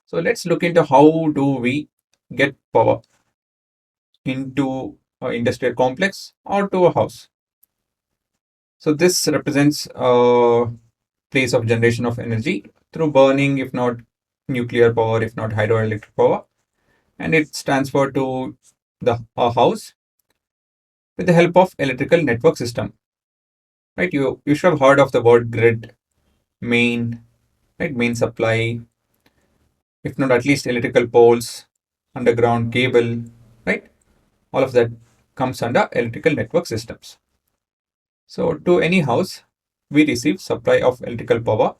So let's look into how do we get power into an industrial complex or to a house. So this represents a place of generation of energy through burning, if not nuclear power, if not hydroelectric power, and it's transferred to the a house with the help of electrical network system. Right? You should have heard of the word grid, main, right? Main supply, if not at least electrical poles, underground cable, right? All of that comes under electrical network systems. So to any house, we receive supply of electrical power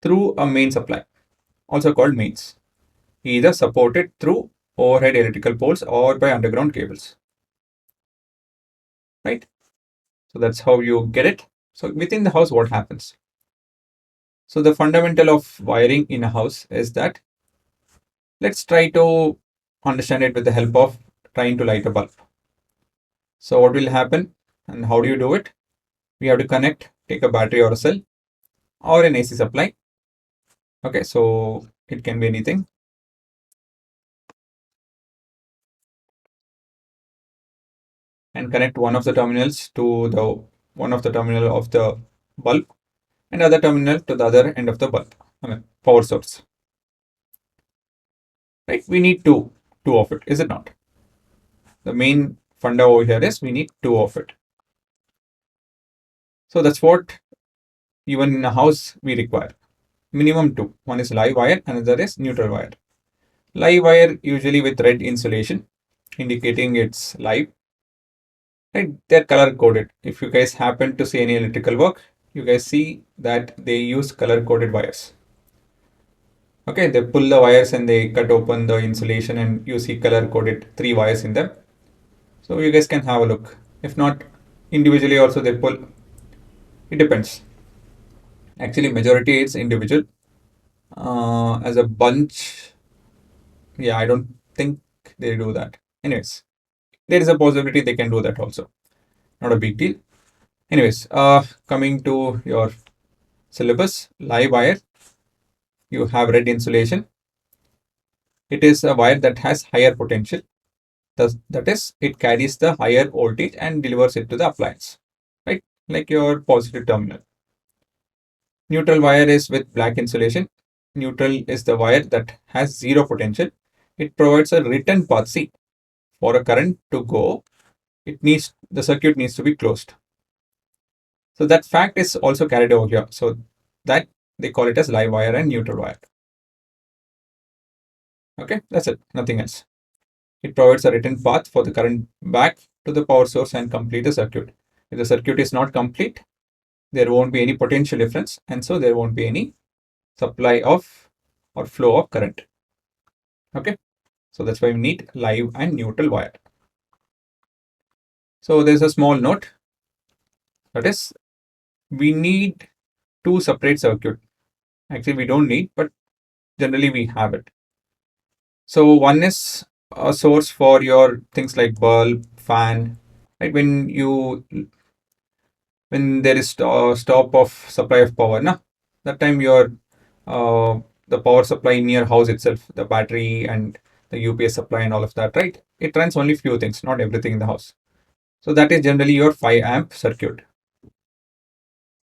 through a main supply, also called mains, either supported through overhead electrical poles or by underground cables, right? So that's how you get it. So within the house, what happens? So the fundamental of wiring in a house is that let's try to understand it with the help of trying to light a bulb. So what will happen and how do you do it? We have to connect, take a battery or a cell or an AC supply. Okay, so it can be anything. And connect one of the terminals to the one of the terminal of the bulb and other terminal to the other end of the bulb. I mean power source. Right? We need two of it, is it not? The main funda over here is we need two of it. So that's what even in a house we require. Minimum two. One is live wire, another is neutral wire. Live wire usually with red insulation indicating it's live. Right? They're color coded. If you guys happen to see any electrical work, you guys see that they use color coded wires. Okay, they pull the wires and they cut open the insulation and you see color coded three wires in them. So you guys can have a look. If not, individually also they pull. It depends. Actually, majority it's individual. As a bunch, yeah, I don't think they do that. Anyways, there is a possibility they can do that also. Not a big deal. Anyways, coming to your syllabus, live wire, you have red insulation. It is a wire that has higher potential. That is, it carries the higher voltage and delivers it to the appliance, right? Like your positive terminal. Neutral wire is with black insulation. Neutral is the wire that has zero potential. It provides a return path. See, for a current to go, the circuit needs to be closed. So that fact is also carried over here. So that they call it as live wire and neutral wire. Okay, that's it. Nothing else. It provides a written path for the current back to the power source and complete the circuit. If the circuit is not complete, there won't be any potential difference, and so there won't be any supply of or flow of current. Okay, so that's why we need live and neutral wire. So there's a small note, that is, we need two separate circuit. Actually, we don't need, but generally we have it. So one is a source for your things like bulb, fan, right? When there is stop of supply of power, na, that time your the power supply in your house itself, the battery and the UPS supply and all of that, right? It runs only few things, not everything in the house. So that is generally your 5 amp circuit.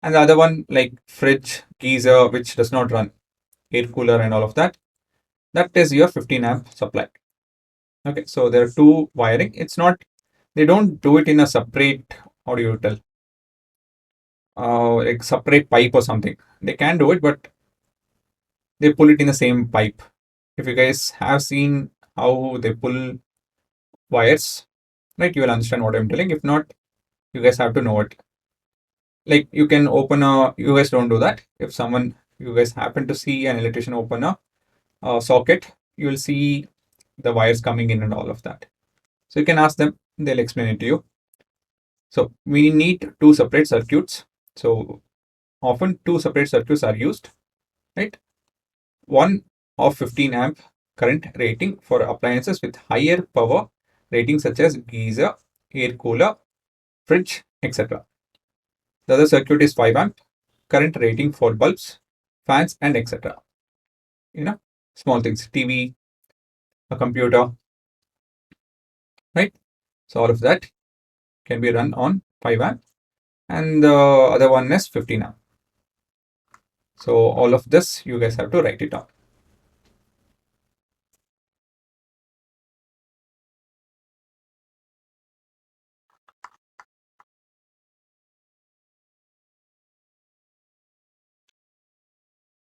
And the other one like fridge, geyser, which does not run, air cooler and all of that, that is your 15 amp supply. Okay, so there are two wiring. It's not, they don't do it in a separate, how do you tell, like separate pipe or something. They can do it, but they pull it in the same pipe. If you guys have seen how they pull wires, right, you will understand what I'm telling. If not, you guys have to know it. Like you can open you guys don't do that. If you guys happen to see an electrician open a socket, you will see the wires coming in and all of that. So you can ask them, they'll explain it to you. So we need two separate circuits. So often two separate circuits are used, right? One of 15 amp current rating for appliances with higher power rating such as geyser, air cooler, fridge, etc. The other circuit is 5 amp current rating for bulbs, fans, and etc. You know. small things, TV, a computer, right? So all of that can be run on 5 amp, and the other one is 15 amp. So all of this you guys have to write it down.